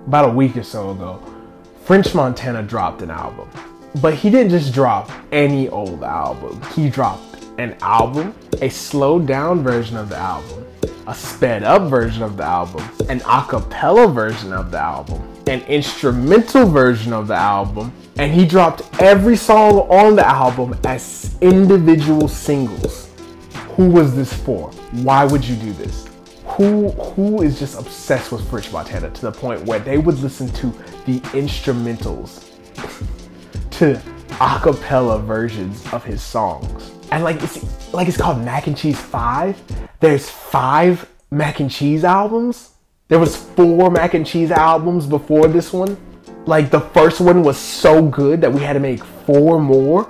about a week or so ago, French Montana dropped an album. But he didn't just drop any old album. He dropped an album, a slowed down version of the album, a sped up version of the album, an a cappella version of the album, an instrumental version of the album, and he dropped every song on the album as individual singles. Who was this for? Why would you do this? Who is just obsessed with French Montana to the point where they would listen to the instrumentals to a cappella versions of his songs? And it's called Mac and Cheese 5. There's 5 Mac and Cheese albums. There was 4 Mac and Cheese albums before this one. Like, the first one was so good that we had to make 4 more.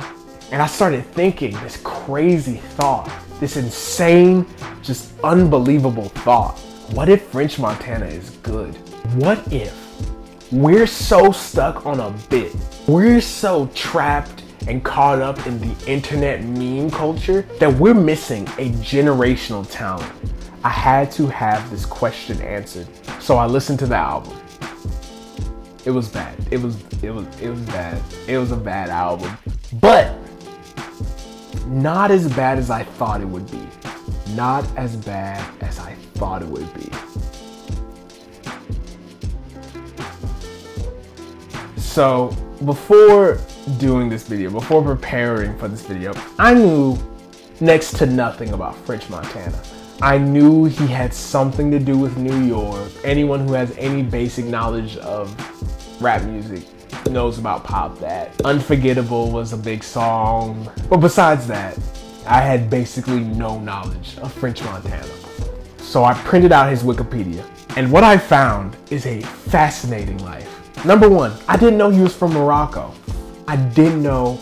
And I started thinking this crazy thought, this insane, just unbelievable thought. What if French Montana is good? What if we're so stuck on a bit? We're so trapped and caught up in the internet meme culture that we're missing a generational talent. I had to have this question answered. So I listened to the album. It was bad. It was bad. It was a bad album. But not as bad as I thought it would be. Not as bad as I thought it would be. So before doing this video, before preparing for this video, I knew next to nothing about French Montana. I knew he had something to do with New York. Anyone who has any basic knowledge of rap music knows about Pop That. Unforgettable was a big song. But besides that, I had basically no knowledge of French Montana. So I printed out his Wikipedia. And what I found is a fascinating life. Number one, I didn't know he was from Morocco. I didn't know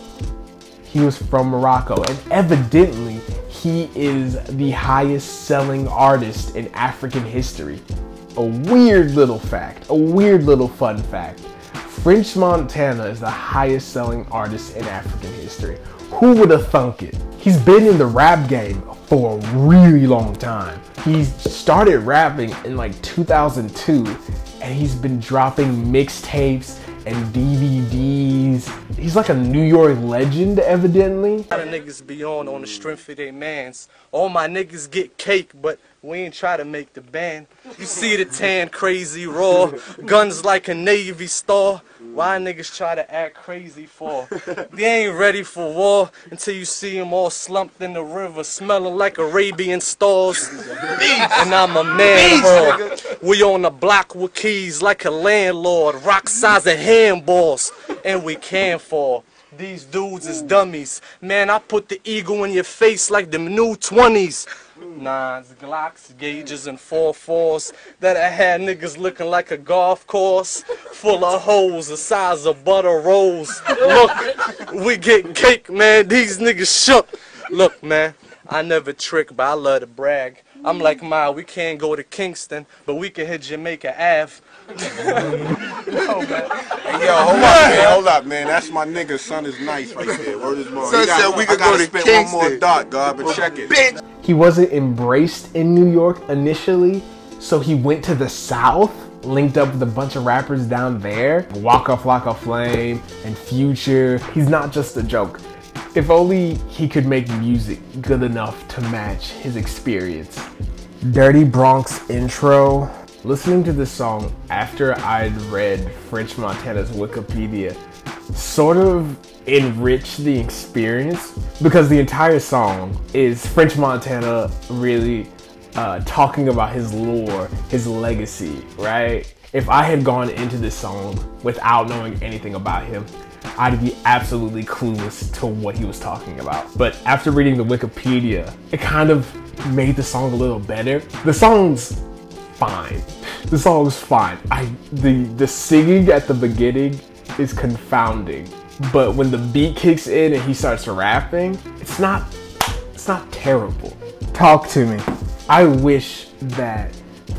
he was from Morocco. And evidently, he is the highest selling artist in African history. A weird little fact, a weird little fun fact. French Montana is the highest selling artist in African history. Who would have thunk it? He's been in the rap game for a really long time. He started rapping in like 2002 and he's been dropping mixtapes and DVDs. He's like a New York legend, evidently. A lot of niggas be on the strength of their mans. All my niggas get cake, but we ain't try to make the band. You see the tan crazy raw, guns like a Navy star. Why niggas try to act crazy for? They ain't ready for war until you see them all slumped in the river, smelling like Arabian stars. And I'm a man, bro. We on the block with keys like a landlord, rock size of handballs, and we can fall. These dudes is dummies. Man, I put the eagle in your face like them new 20s. Nines, Glocks, gauges, and 4.4s that I had niggas looking like a golf course full of holes the size of butter rolls. Look, we get cake, man. These niggas shook. Look, man, I never trick, but I love to brag. I'm like, Ma, we can't go to Kingston, but we can hit Jamaica Ave. Yo, man. Hey, yo, hold up, man. That's my nigga. Son is nice right there. Word is more. Son said we could go to Kingston. One more dot, God, but check it. Bitch. He wasn't embraced in New York initially, so he went to the South, linked up with a bunch of rappers down there. Waka Flocka Flame and Future. He's not just a joke. If only he could make music good enough to match his experience. Dirty Bronx intro. Listening to this song after I'd read French Montana's Wikipedia sort of enriched the experience because the entire song is French Montana really talking about his lore, his legacy, right? If I had gone into this song without knowing anything about him, I'd be absolutely clueless to what he was talking about. But after reading the Wikipedia, it kind of made the song a little better. The song's fine. The song's fine. The singing at the beginning is confounding. But when the beat kicks in and he starts rapping, it's not terrible. Talk to me. I wish that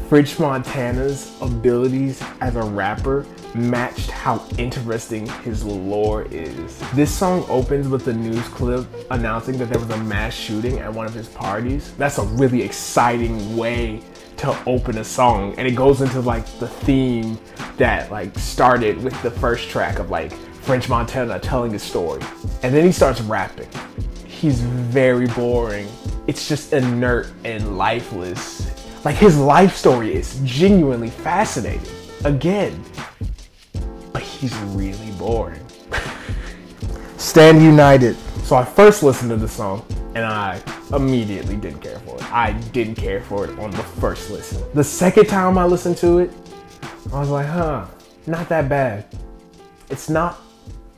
French Montana's abilities as a rapper matched how interesting his lore is. This song opens with a news clip announcing that there was a mass shooting at one of his parties. That's a really exciting way to open a song, and it goes into like the theme that like started with the first track of like French Montana telling his story. And then he starts rapping. He's very boring. It's just inert and lifeless. Like his life story is genuinely fascinating. Again, but he's really boring. Stand United. So I first listened to the song and I immediately didn't care for it. I didn't care for it on the first listen. The second time I listened to it, I was like, not that bad. It's not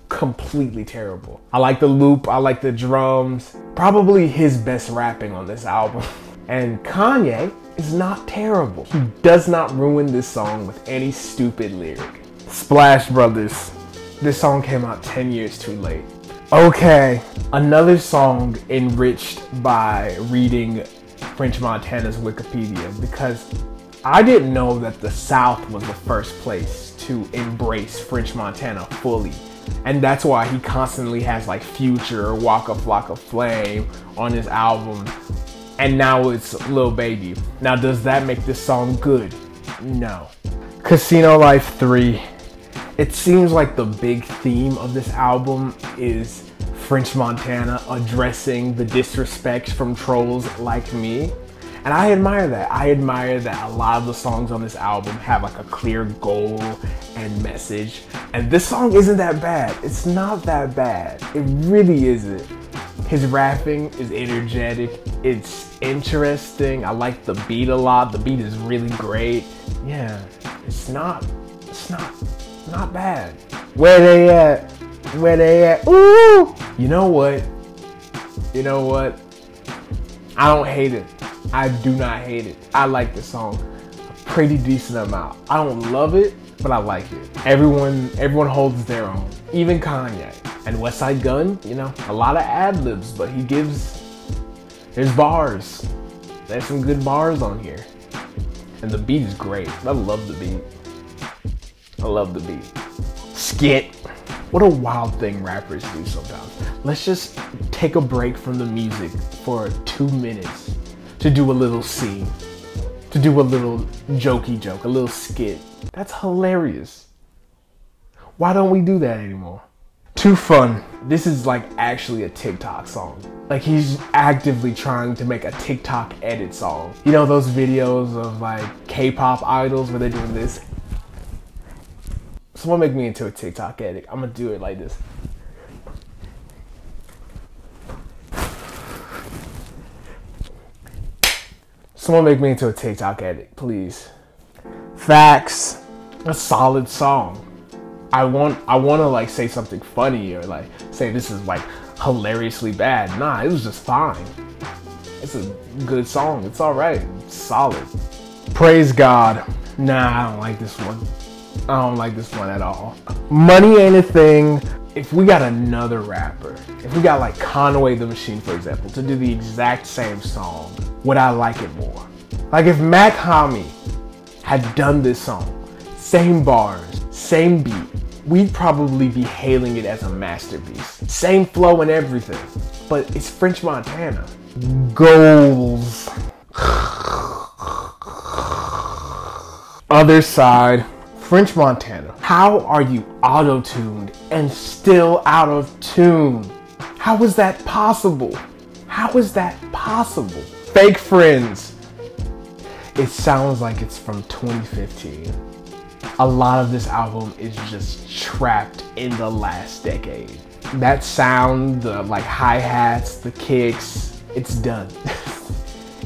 completely terrible. I like the loop, I like the drums. Probably his best rapping on this album. And Kanye is not terrible. He does not ruin this song with any stupid lyric. Splash Brothers. This song came out 10 years too late. Okay, another song enriched by reading French Montana's Wikipedia, because I didn't know that the South was the first place to embrace French Montana fully. And that's why he constantly has like Future, Waka Flocka Flame on his album. And now it's Lil Baby. Now, does that make this song good? No. Casino Life 3. It seems like the big theme of this album is French Montana addressing the disrespect from trolls like me. And I admire that. I admire that a lot of the songs on this album have like a clear goal and message. And this song isn't that bad. It's not that bad. It really isn't. His rapping is energetic. It's interesting. I like the beat a lot. The beat is really great. Yeah, it's not bad. Where they at? Where they at? Ooh! You know what? I don't hate it. I do not hate it. I like the song a pretty decent amount. I don't love it, but I like it. Everyone holds their own. Even Kanye. And Westside Gunn, a lot of ad-libs, but there's bars. There's some good bars on here. And the beat is great. I love the beat. Skit. What a wild thing rappers do sometimes. Let's just take a break from the music for 2 minutes to do a little scene, to do a little jokey joke, a little skit. That's hilarious. Why don't we do that anymore? Too Fun. This is like actually a TikTok song. Like he's actively trying to make a TikTok edit song. You know those videos of like K-pop idols where they're doing this? Someone make me into a TikTok edit. I'm gonna do it like this. Someone make me into a TikTok edit, please. Facts. A solid song. I want to like say something funny or like say this is like hilariously bad. Nah, it was just fine. It's a good song. It's all right. It's solid. Praise God. Nah, I don't like this one. I don't like this one at all. Money Ain't a Thing. If we got another rapper, if we got like Conway the Machine, for example, to do the exact same song, would I like it more? Like if Mac Hami had done this song, same bars, same beat, we'd probably be hailing it as a masterpiece. Same flow and everything, but it's French Montana. Goals. Other side. French Montana. How are you auto-tuned and still out of tune? How is that possible? How is that possible? Fake Friends. It sounds like it's from 2015. A lot of this album is just trapped in the last decade. That sound, the like hi-hats, the kicks, it's done.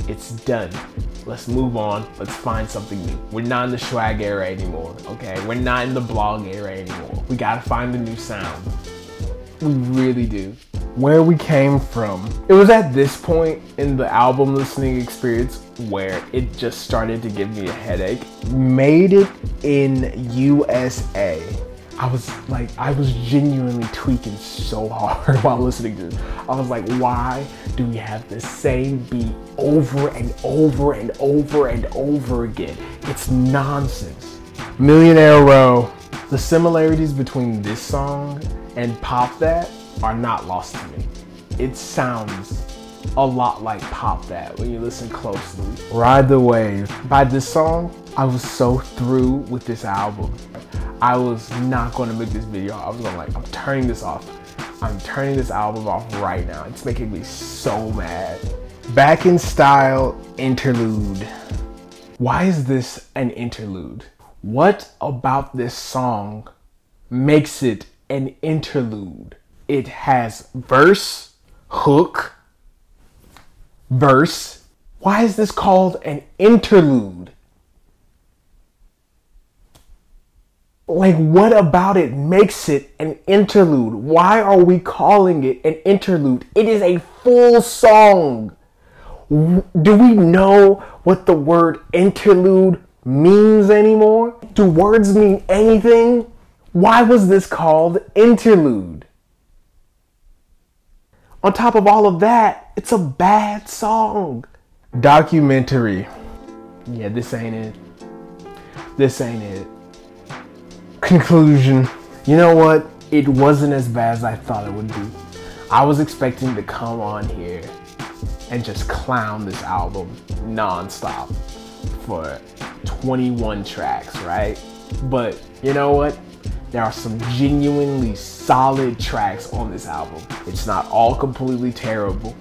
It's done. Let's move on. Let's find something new. We're not in the swag era anymore, okay? We're not in the blog era anymore. We gotta find a new sound. We really do. Where we came from. It was at this point in the album listening experience where it just started to give me a headache. Made It in USA. I was genuinely tweaking so hard while listening to this. I was like, why do we have the same beat over and over and over and over again? It's nonsense. Millionaire Row. The similarities between this song and Pop That are not lost to me. It sounds a lot like Pop That when you listen closely. Ride the Wave. By this song, I was so through with this album. I was not going to make this video. I was going like, I'm turning this off. I'm turning this album off right now. It's making me so mad. Back in Style interlude. Why is this an interlude? What about this song makes it an interlude? It has verse, hook, verse. Why is this called an interlude? Like, what about it makes it an interlude? Why are we calling it an interlude? It is a full song. Do we know what the word interlude means anymore? Do words mean anything? Why was this called interlude? On top of all of that, it's a bad song. Documentary. Yeah, this ain't it. This ain't it. Conclusion. You know what? It wasn't as bad as I thought it would be. I was expecting to come on here and just clown this album nonstop for 21 tracks, right? But you know what? There are some genuinely solid tracks on this album. It's not all completely terrible.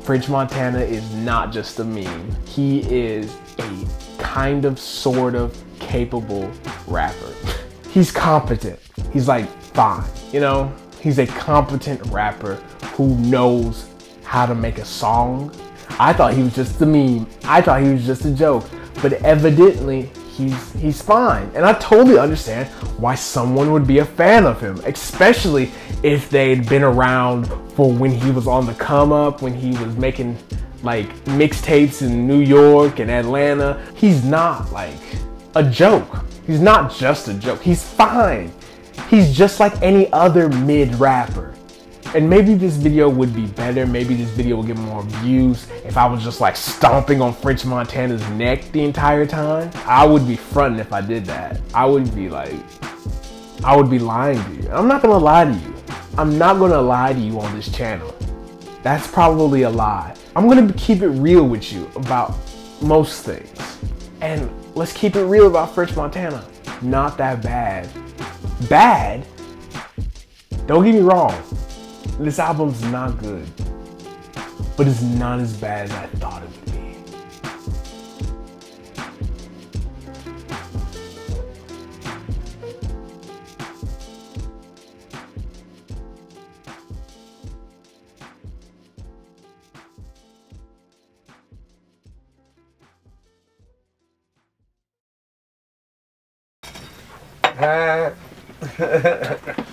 French Montana is not just a meme. He is a kind of, sort of capable rapper. He's competent. He's like fine, you know? He's a competent rapper who knows how to make a song. I thought he was just a meme. I thought he was just a joke. But evidently, he's fine. And I totally understand why someone would be a fan of him, especially if they'd been around for when he was on the come up, when he was making like mixtapes in New York and Atlanta. He's not like a joke. He's not just a joke. He's fine. He's just like any other mid rapper. And maybe this video would be better. Maybe this video would get more views if I was just like stomping on French Montana's neck the entire time. I would be fronting if I did that. I would be lying to you. I'm not gonna lie to you. I'm not gonna lie to you on this channel. That's probably a lie. I'm gonna keep it real with you about most things. And let's keep it real about French Montana. Not that bad. Bad? Don't get me wrong. This album's not good, but it's not as bad as I thought it would be.